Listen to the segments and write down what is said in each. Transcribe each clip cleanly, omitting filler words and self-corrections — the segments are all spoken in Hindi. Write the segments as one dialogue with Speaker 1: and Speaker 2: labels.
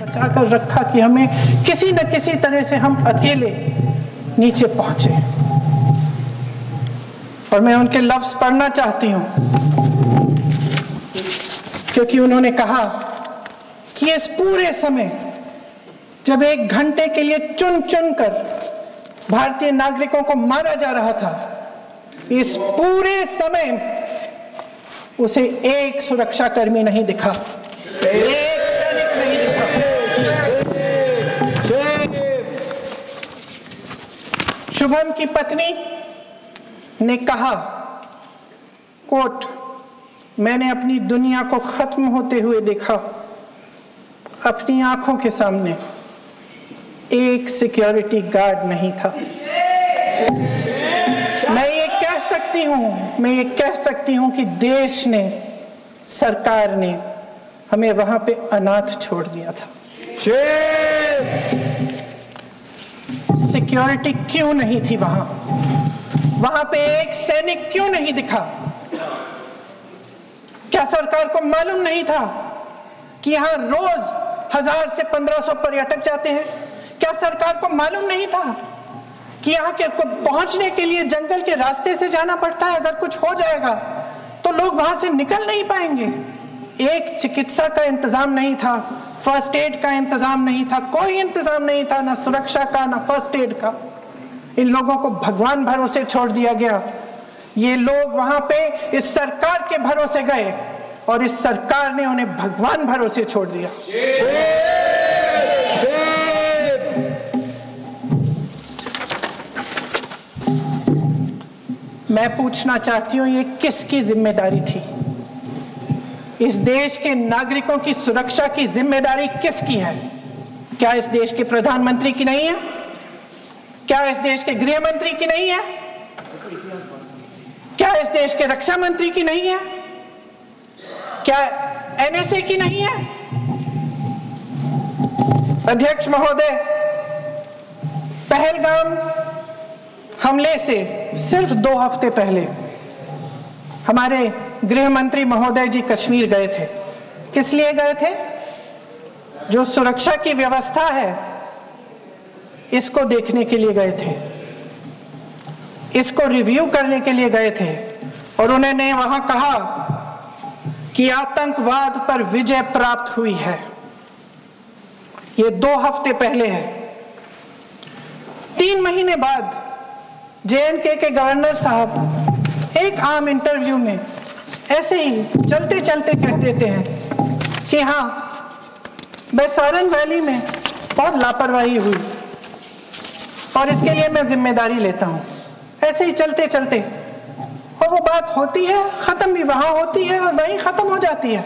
Speaker 1: बचा कर रखा कि हमें किसी न किसी तरह से हम अकेले नीचे पहुंचे। और मैं उनके लफ्ज पढ़ना चाहती हूं, क्योंकि उन्होंने कहा कि इस पूरे समय जब 1 घंटे के लिए चुन चुन कर भारतीय नागरिकों को मारा जा रहा था, इस पूरे समय उसे एक सुरक्षाकर्मी नहीं दिखा, एक सैनिक नहीं दिखा। शुभम की पत्नी ने कहा, कोट, मैंने अपनी दुनिया को खत्म होते हुए देखा, अपनी आंखों के सामने एक सिक्योरिटी गार्ड नहीं था। मैं ये कह सकती हूं कि देश ने, सरकार ने हमें वहां पे अनाथ छोड़ दिया था। सिक्योरिटी क्यों नहीं थी वहां पे एक सैनिक क्यों नहीं दिखा? क्या सरकार को मालूम नहीं था कि यहां रोज 1000 से 1500 पर्यटक जाते हैं? क्या सरकार को मालूम नहीं था कि यहाँ के को पहुंचने के लिए जंगल के रास्ते से जाना पड़ता है? अगर कुछ हो जाएगा तो लोग वहां से निकल नहीं पाएंगे। एक चिकित्सा का इंतजाम नहीं था, फर्स्ट एड का इंतजाम नहीं था, कोई इंतजाम नहीं था, ना सुरक्षा का ना फर्स्ट एड का। इन लोगों को भगवान भरोसे छोड़ दिया गया। ये लोग वहां पे इस सरकार के भरोसे गए और इस सरकार ने उन्हें भगवान भरोसे छोड़ दिया। मैं पूछना चाहती हूं, ये किसकी जिम्मेदारी थी? इस देश के नागरिकों की सुरक्षा की जिम्मेदारी किसकी है? क्या इस देश के प्रधानमंत्री की नहीं है? क्या इस देश के गृह मंत्री की नहीं है? क्या इस देश के रक्षा मंत्री की नहीं है? क्या एनएसए की नहीं है? अध्यक्ष महोदय, पहलगाम हमले से सिर्फ 2 हफ्ते पहले हमारे गृह मंत्री महोदय जी कश्मीर गए थे। किस लिए गए थे? जो सुरक्षा की व्यवस्था है इसको देखने के लिए गए थे, इसको रिव्यू करने के लिए गए थे। और उन्होंने वहां कहा कि आतंकवाद पर विजय प्राप्त हुई है। ये 2 हफ्ते पहले है। 3 महीने बाद जेएनके के गवर्नर साहब एक आम इंटरव्यू में ऐसे ही चलते चलते कह देते हैं कि हाँ, बैसारन वैली में बहुत लापरवाही हुई और इसके लिए मैं जिम्मेदारी लेता हूं। ऐसे ही चलते चलते, और वो बात होती है, खत्म भी वहां होती है और वहीं खत्म हो जाती है।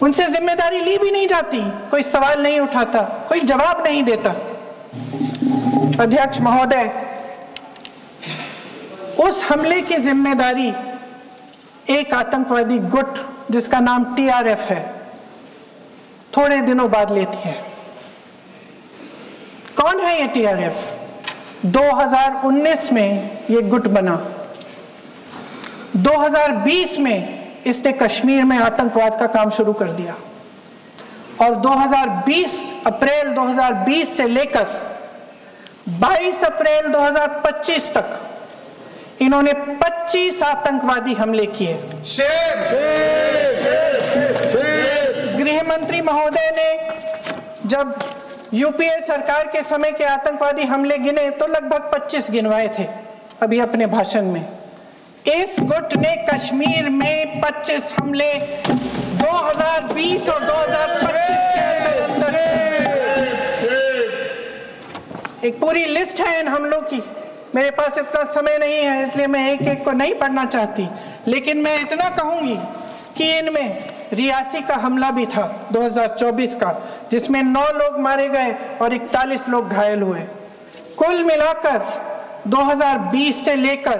Speaker 1: उनसे जिम्मेदारी ली भी नहीं जाती, कोई सवाल नहीं उठाता, कोई जवाब नहीं देता। अध्यक्ष महोदय, उस हमले की जिम्मेदारी एक आतंकवादी गुट जिसका नाम टीआरएफ है थोड़े दिनों बाद लेती है। कौन है ये टीआरएफ? 2019 में ये गुट बना। 2020 में इसने कश्मीर में आतंकवाद का काम शुरू कर दिया और अप्रैल 2020 से लेकर 22 अप्रैल 2025 तक इन्होंने 25 आतंकवादी हमले किए। गृह मंत्री महोदय ने जब यूपीए सरकार के समय के आतंकवादी हमले गिने तो लगभग 25 गिनवाए थे अभी अपने भाषण में। इस गुट ने कश्मीर में 25 हमले 2020 और 2025 के अंदर एक पूरी लिस्ट है इन हमलों की। मेरे पास इतना समय नहीं है इसलिए मैं एक एक को नहीं पढ़ना चाहती, लेकिन मैं इतना कहूंगी कि इनमें रियासी का हमला भी था 2024 का, जिसमें 9 लोग मारे गए और 41 लोग घायल हुए। कुल मिलाकर 2020 से लेकर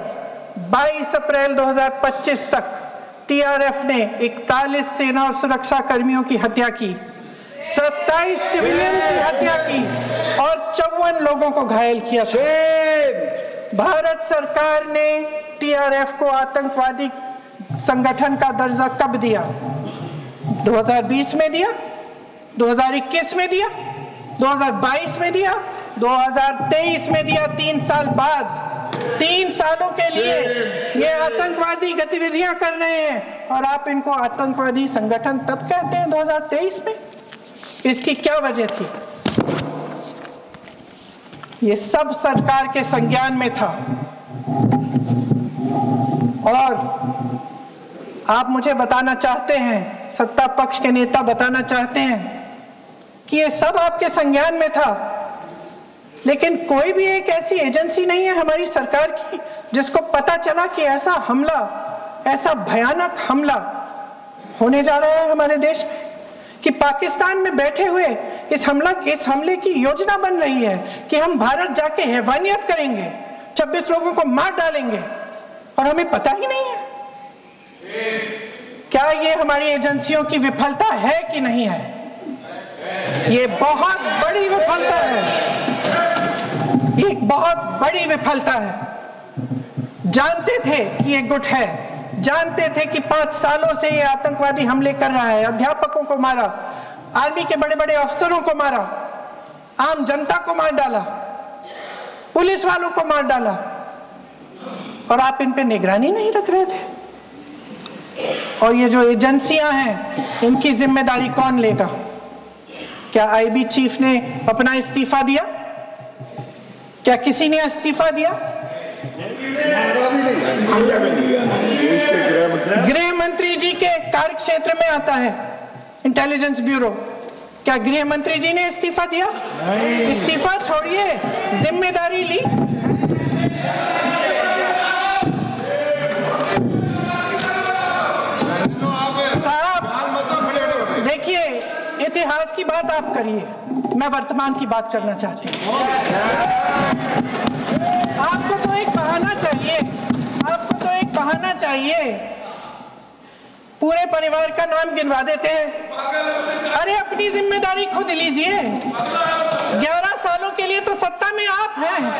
Speaker 1: 22 अप्रैल 2025 तक टीआरएफ ने 41 सेना और सुरक्षा कर्मियों की हत्या की, 27 सिविलियन की हत्या की और 54 लोगों को घायल किया था। भारत सरकार ने टीआरएफ को आतंकवादी संगठन का दर्जा कब दिया? 2020 में दिया। 2021 में दिया, 2022 में दिया, 2023 में दिया। 3 साल बाद, 3 सालों के लिए ये आतंकवादी गतिविधियां कर रहे हैं और आप इनको आतंकवादी संगठन तब कहते हैं 2023 में। इसकी क्या वजह थी? ये सब सरकार के संज्ञान में था। और आप मुझे बताना चाहते हैं, सत्ता पक्ष के नेता बताना चाहते हैं कि ये सब आपके संज्ञान में था, लेकिन कोई भी एक ऐसी एजेंसी नहीं है हमारी सरकार की जिसको पता चला कि ऐसा हमला, ऐसा भयानक हमला होने जा रहा है हमारे देश में, कि पाकिस्तान में बैठे हुए इस हमले की योजना बन रही है कि हम भारत जाके हैवानियत करेंगे, 26 लोगों को मार डालेंगे और हमें पता ही नहीं है। क्या ये हमारी एजेंसियों की विफलता है कि नहीं है? ये बहुत बड़ी विफलता है, ये बहुत बड़ी विफलता है। जानते थे कि ये गुट है, जानते थे कि 5 सालों से ये आतंकवादी हमले कर रहा है, अध्यापकों को मारा, आर्मी के बड़े बड़े अफसरों को मारा, आम जनता को मार डाला, पुलिस वालों को मार डाला, और आप इन पे निगरानी नहीं रख रहे थे। और ये जो एजेंसियां हैं, इनकी जिम्मेदारी कौन लेगा? क्या आईबी चीफ ने अपना इस्तीफा दिया? क्या किसी ने इस्तीफा दिया? गृह मंत्री जी के कार्य क्षेत्र में आता है इंटेलिजेंस ब्यूरो। क्या गृह मंत्री जी ने इस्तीफा दिया? इस्तीफा छोड़िए, जिम्मेदारी ली। देखिए, इतिहास की बात आप करिए, मैं वर्तमान की बात करना चाहती हूँ। आपको तो एक बहाना चाहिए, आपको तो एक बहाना चाहिए। पूरे परिवार का नाम गिनवा देते हैं। अरे अपनी जिम्मेदारी खुद लीजिए। 11 सालों के लिए तो सत्ता में आप हैं।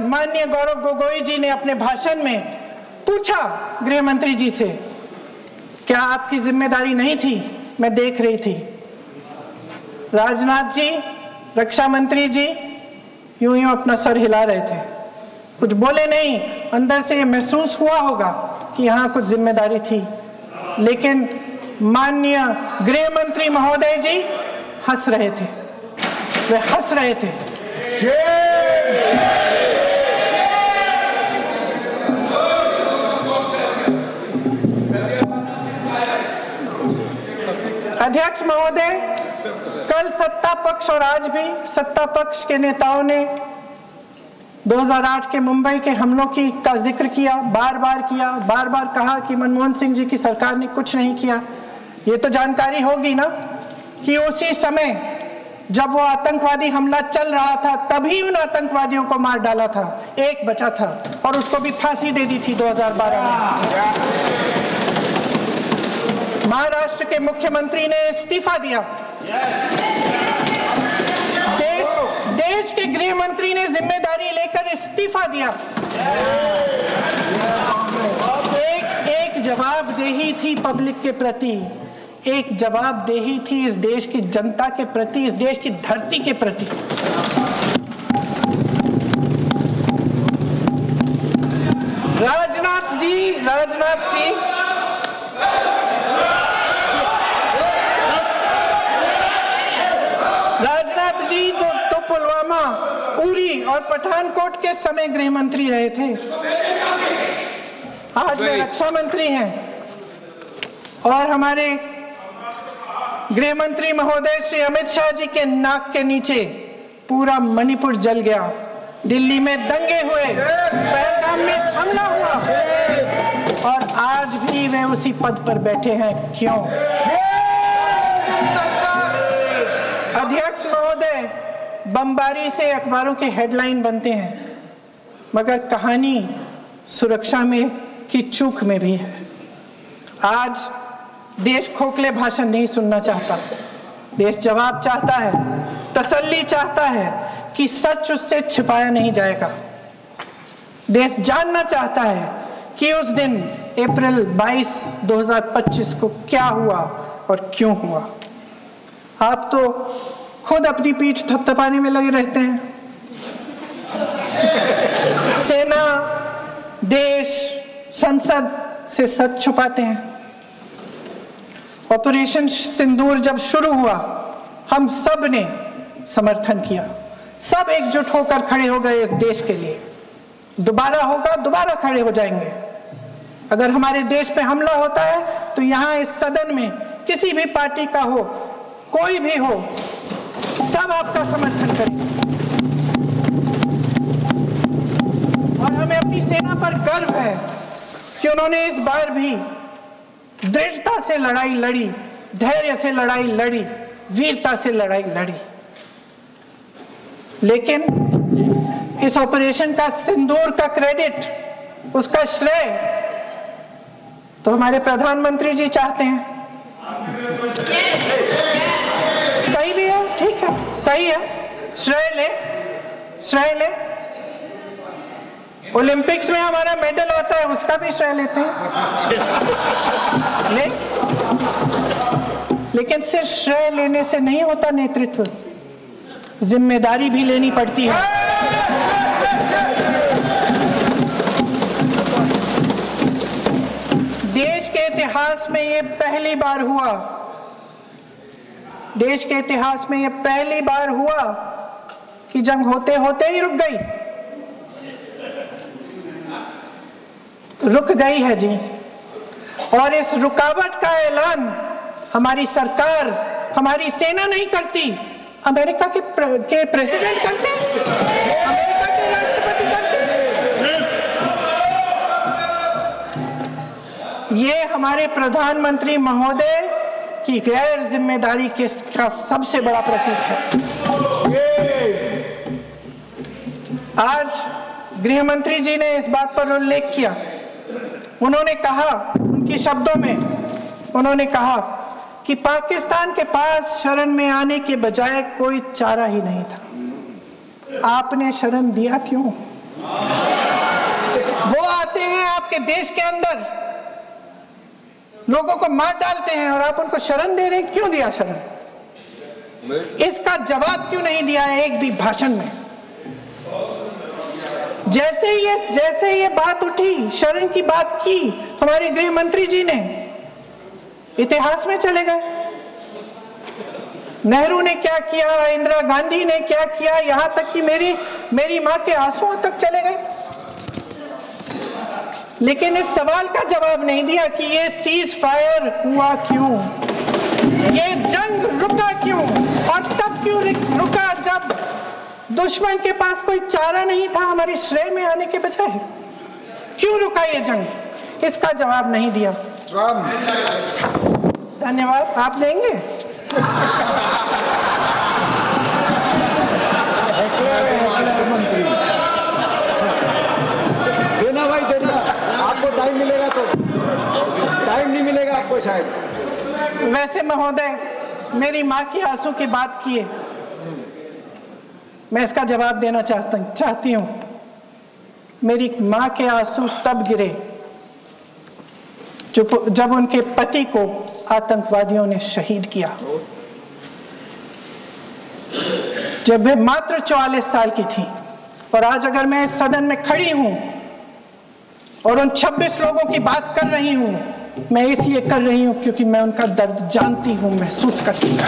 Speaker 1: माननीय गौरव गोगोई जी ने अपने भाषण में पूछा गृह मंत्री जी से, क्या आपकी जिम्मेदारी नहीं थी? मैं देख रही थी। राजनाथ जी, रक्षा मंत्री जी यूं यूं अपना सर हिला रहे थे, कुछ बोले नहीं। अंदर से महसूस हुआ होगा कि यहाँ कुछ जिम्मेदारी थी, लेकिन माननीय गृह मंत्री महोदय जी हंस रहे थे, वे हंस रहे थे। अध्यक्ष महोदय, कल सत्ता पक्ष और आज भी सत्ता पक्ष के नेताओं ने 2008 के मुंबई के हमलों का जिक्र किया, बार बार कहा कि मनमोहन सिंह जी की सरकार ने कुछ नहीं किया। ये तो जानकारी होगी ना कि उसी समय जब वो आतंकवादी हमला चल रहा था, तभी उन आतंकवादियों को मार डाला था। एक बचा था और उसको भी फांसी दे दी थी 2012 में। महाराष्ट्र के मुख्यमंत्री ने इस्तीफा दिया। देश के गृह मंत्री ने जिम्मेदारी लेकर इस्तीफा दिया। एक जवाबदेही थी पब्लिक के प्रति, एक जवाबदेही थी इस देश की जनता के प्रति, इस देश की धरती के प्रति। राजनाथ जी तो पुलवामा, उरी और पठानकोट के समय गृह मंत्री रहे थे। आज वे रक्षा मंत्री हैं और हमारे गृह मंत्री महोदय श्री अमित शाह जी के नाक के नीचे पूरा मणिपुर जल गया, दिल्ली में दंगे हुए, पहलगाम में हमला हुआ और आज भी वे उसी पद पर बैठे हैं। क्यों? अध्यक्ष महोदय, बमबारी से अखबारों के हेडलाइन बनते हैं, मगर कहानी सुरक्षा में की चूक में भी है। आज देश खोखले भाषण नहीं सुनना चाहता, देश जवाब चाहता है, तसल्ली चाहता है कि सच उससे छिपाया नहीं जाएगा। देश जानना चाहता है कि उस दिन अप्रैल 22, 2025 को क्या हुआ और क्यों हुआ। आप तो खुद अपनी पीठ थपथपाने में लगे रहते हैं। सेना, देश, संसद से सच छुपाते हैं। ऑपरेशन सिंदूर जब शुरू हुआ, हम सब ने समर्थन किया, सब एकजुट होकर खड़े हो गए इस देश के लिए। दोबारा होगा, दोबारा खड़े हो जाएंगे। अगर हमारे देश पे हमला होता है तो यहाँ इस सदन में किसी भी पार्टी का हो, कोई भी हो, सब आपका समर्थन करेंगे। और हमें अपनी सेना पर गर्व है कि उन्होंने इस बार भी दृढ़ता से लड़ाई लड़ी, धैर्य से लड़ाई लड़ी, वीरता से लड़ाई लड़ी। लेकिन इस ऑपरेशन का सिंदूर का क्रेडिट, उसका श्रेय तो हमारे प्रधानमंत्री जी चाहते हैं। सही भी है, ठीक है, सही है, श्रेय ले, श्रेय ले। ओलंपिक्स में हमारा मेडल आता है, उसका भी श्रेय लेते हैं लेकिन सिर्फ श्रेय लेने से नहीं होता नेतृत्व, जिम्मेदारी भी लेनी पड़ती है। देश के इतिहास में ये पहली बार हुआ, देश के इतिहास में ये पहली बार हुआ कि जंग होते होते ही रुक गई। रुक गई है जी। और इस रुकावट का ऐलान हमारी सरकार, हमारी सेना नहीं करती, अमेरिका के प्रेसिडेंट करते हैं, अमेरिका के राष्ट्रपति करते हैं। ये हमारे प्रधानमंत्री महोदय की गैर जिम्मेदारी का सबसे बड़ा प्रतीक है। आज गृह मंत्री जी ने इस बात पर उल्लेख किया। उन्होंने कहा, उनके शब्दों में उन्होंने कहा कि पाकिस्तान के पास शरण में आने के बजाय कोई चारा ही नहीं था। आपने शरण दिया क्यों? वो आते हैं आपके देश के अंदर, लोगों को मार डालते हैं और आप उनको शरण दे रहे हैं। क्यों दिया शरण? इसका जवाब क्यों नहीं दिया है एक भी भाषण में? जैसे ये बात उठी, शरण की बात की, हमारे गृह मंत्री जी ने इतिहास में चले गए। नेहरू ने क्या किया, इंदिरा गांधी ने क्या किया, यहां तक कि मेरी मां के आंसुओं तक चले गए। लेकिन इस सवाल का जवाब नहीं दिया कि ये सीज फायर हुआ क्यों, ये जंग रुका क्यों, और तब क्यों रुका जब दुश्मन के पास कोई चारा नहीं था हमारे श्रेय में आने के बजाय। क्यों रुका ये जंग? इसका जवाब नहीं दिया। धन्यवाद। आप देंगे?
Speaker 2: देना भाई, देना। आपको टाइम मिलेगा तो, टाइम नहीं मिलेगा आपको शायद।
Speaker 1: वैसे महोदय, मेरी माँ की आंसू की बात किए, मैं इसका जवाब देना चाहती हूँ। मेरी माँ के आंसू तब गिरे जब उनके पति को आतंकवादियों ने शहीद किया, जब वे मात्र 44 साल की थी। और आज अगर मैं इस सदन में खड़ी हूं और उन 26 लोगों की बात कर रही हूं, मैं इसलिए कर रही हूं क्योंकि मैं उनका दर्द जानती हूं, महसूस करती हूं।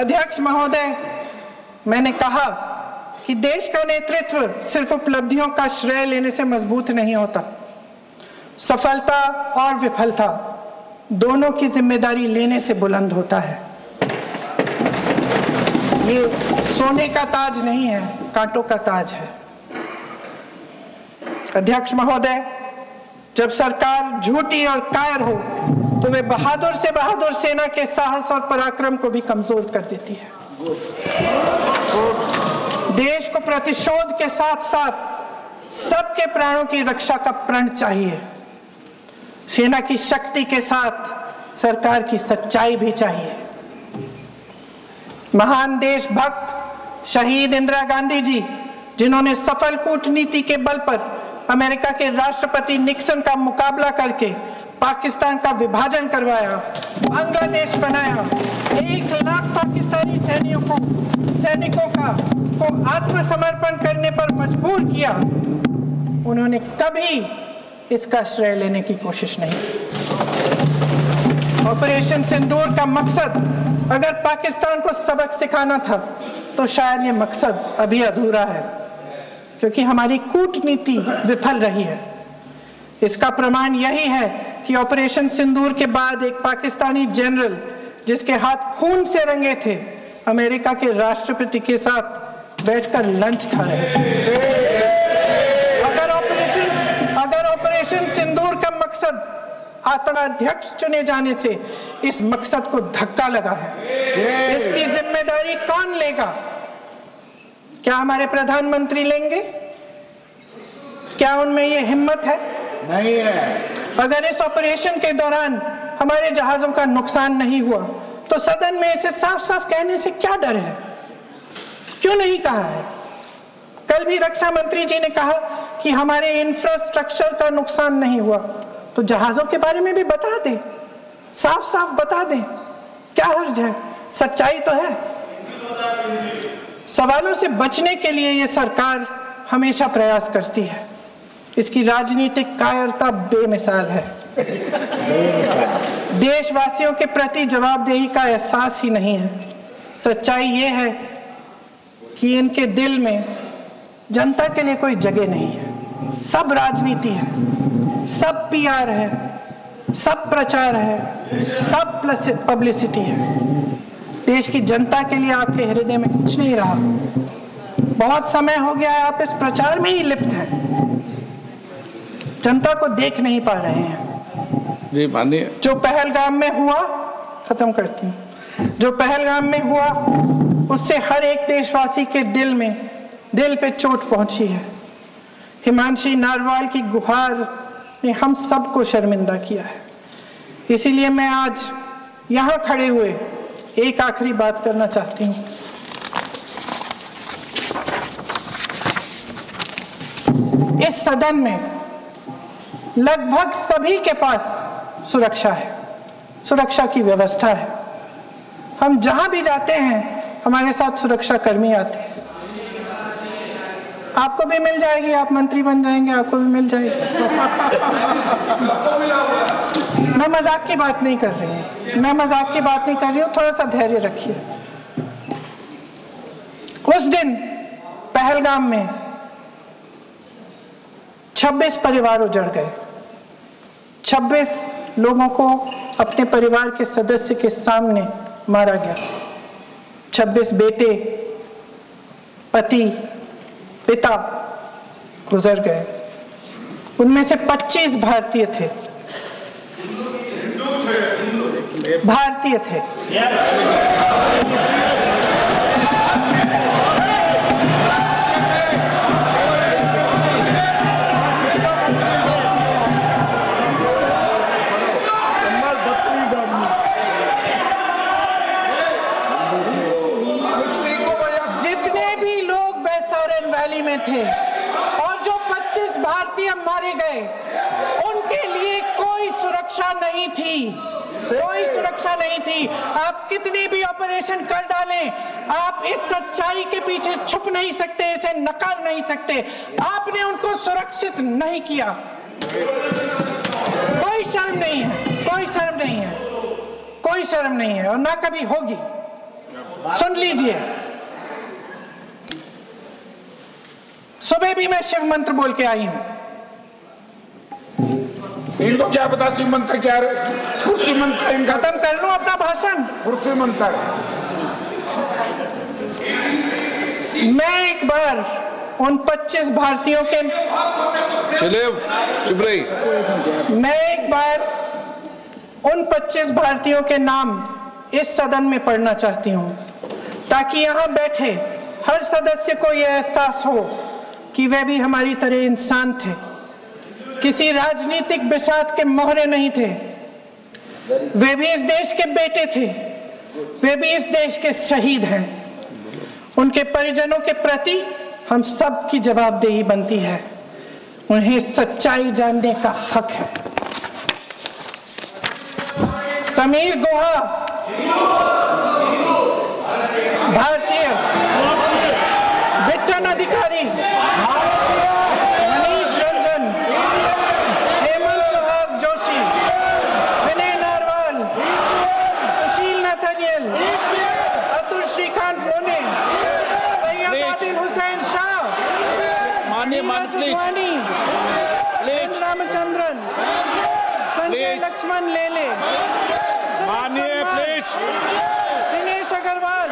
Speaker 1: अध्यक्ष महोदय, मैंने कहा कि देश का नेतृत्व सिर्फ उपलब्धियों का श्रेय लेने से मजबूत नहीं होता। सफलता और विफलता दोनों की जिम्मेदारी लेने से बुलंद होता है। ये सोने का ताज नहीं है, कांटों का ताज है। अध्यक्ष महोदय, जब सरकार झूठी और कायर हो तो वे बहादुर से बहादुर सेना के साहस और पराक्रम को भी कमजोर कर देती है। देश को प्रतिशोध के साथ साथ सबके प्राणों की रक्षा का प्रण चाहिए। सेना की शक्ति के साथ सरकार की सच्चाई भी चाहिए। महान देशभक्त शहीद इंदिरा गांधी जी, जिन्होंने सफल कूटनीति के बल पर अमेरिका के राष्ट्रपति निक्सन का मुकाबला करके पाकिस्तान का विभाजन करवाया, बांग्लादेश बनाया, 1 लाख पाकिस्तानी सैनिकों को आत्मसमर्पण करने पर मजबूर किया, उन्होंने कभी इसका श्रेय लेने की कोशिश नहीं की। ऑपरेशन सिंदूर का मकसद अगर पाकिस्तान को सबक सिखाना था तो शायद ये मकसद अभी अधूरा है, क्योंकि हमारी कूटनीति विफल रही है। इसका प्रमाण यही है कि ऑपरेशन सिंदूर के बाद एक पाकिस्तानी जनरल, जिसके हाथ खून से रंगे थे, अमेरिका के राष्ट्रपति के साथ बैठकर लंच खा रहे थे। अगर ऑपरेशन सिंदूर का मकसद आतंकाध्यक्ष चुने जाने से इस मकसद को धक्का लगा है, इसकी जिम्मेदारी कौन लेगा? क्या हमारे प्रधानमंत्री लेंगे? क्या उनमें ये हिम्मत है?
Speaker 2: नहीं है।
Speaker 1: अगर इस ऑपरेशन के दौरान हमारे जहाजों का नुकसान नहीं हुआ तो सदन में इसे साफ साफ कहने से क्या डर है? क्यों नहीं कहा है? कल भी रक्षा मंत्री जी ने कहा कि हमारे इंफ्रास्ट्रक्चर का नुकसान नहीं हुआ, तो जहाजों के बारे में भी बता दें, साफ साफ बता दें, क्या हर्ज है? सच्चाई तो है। सवालों से बचने के लिए ये सरकार हमेशा प्रयास करती है। इसकी राजनीतिक कायरता बेमिसाल है। देशवासियों के प्रति जवाबदेही का एहसास ही नहीं है। सच्चाई ये है कि इनके दिल में जनता के लिए कोई जगह नहीं है। सब राजनीति है, सब पीआर है, सब प्रचार है, सब पब्लिसिटी है। देश की जनता के लिए आपके हृदय में कुछ नहीं रहा। बहुत समय हो गया है आप इस प्रचार में ही लिप्त हैं, जनता को देख नहीं पा रहे हैं।
Speaker 2: जी मानिए।
Speaker 1: जो पहलगाम में हुआ, खत्म करती हूँ, जो पहलगाम में हुआ उससे हर एक देशवासी के दिल पे चोट पहुंची है। हिमांशी नारवाल की गुहार ने हम सबको शर्मिंदा किया है। इसीलिए मैं आज यहाँ खड़े हुए एक आखिरी बात करना चाहती हूँ। इस सदन में लगभग सभी के पास सुरक्षा है, सुरक्षा की व्यवस्था है। हम जहां भी जाते हैं हमारे साथ सुरक्षा कर्मी आते हैं। आपको भी मिल जाएगी, आप मंत्री बन जाएंगे, आपको भी मिल जाएगी। मैं मजाक की बात नहीं कर रही हूँ, थोड़ा सा धैर्य रखिए। उस दिन पहलगाम में 26 परिवार उजड़ गए। 26 लोगों को अपने परिवार के सदस्य के सामने मारा गया। 26 बेटे, पति, पिता गुजर गए। उनमें से 25 भारतीय थे। जितने भी लोग बैसारन वैली में थे और जो 25 भारतीय मारे गए, उनके लिए कोई सुरक्षा नहीं थी। आप कितनी भी ऑपरेशन कर डालें, आप इस सच्चाई के पीछे छुप नहीं सकते, इसे नकार नहीं सकते। आपने उनको सुरक्षित नहीं किया। कोई शर्म नहीं है और ना कभी होगी। सुन लीजिए, सुबह भी मैं शिव मंत्र बोल के आई हूं।
Speaker 3: इनको क्या पता शिव मंत्र क्या है? शिव मंत्र इनका
Speaker 1: खत्म कर लूं अपना भाषण।
Speaker 3: शिव मंत्र
Speaker 1: मैं एक बार उन 25 भारतीयों के उन 25 भारतीयों के नाम इस सदन में पढ़ना चाहती हूं, ताकि यहां बैठे हर सदस्य को यह एहसास हो कि वे भी हमारी तरह इंसान थे, किसी राजनीतिक बिसात के मोहरे नहीं थे। वे भी इस देश के बेटे थे, वे भी इस देश के शहीद हैं। उनके परिजनों के प्रति हम सब की जवाबदेही बनती है। उन्हें सच्चाई जानने का हक है। समीर गुहा भारतीय, बिट्टन अधिकारी, मनीष रंजन, हेमंत सुहास जोशी, विनय नारवाल, सुशील नथनियल, अतुल श्रीकांत मोने, सैयद आदिल हुसैन शाह, जुगवानी, एन रामचंद्रन, संजय लक्ष्मण लेले,
Speaker 3: मानिए प्लीज,
Speaker 1: दिनेश अग्रवाल,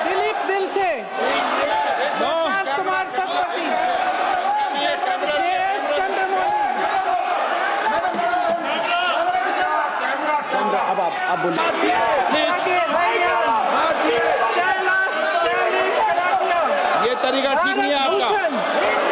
Speaker 1: दिलीप दिल से, कुमार सतपति, JS चंद्रमौली।
Speaker 2: अब बोलिए।
Speaker 1: शैलेश कलाटिया,
Speaker 3: ये तरीका ठीक नहीं है आपका।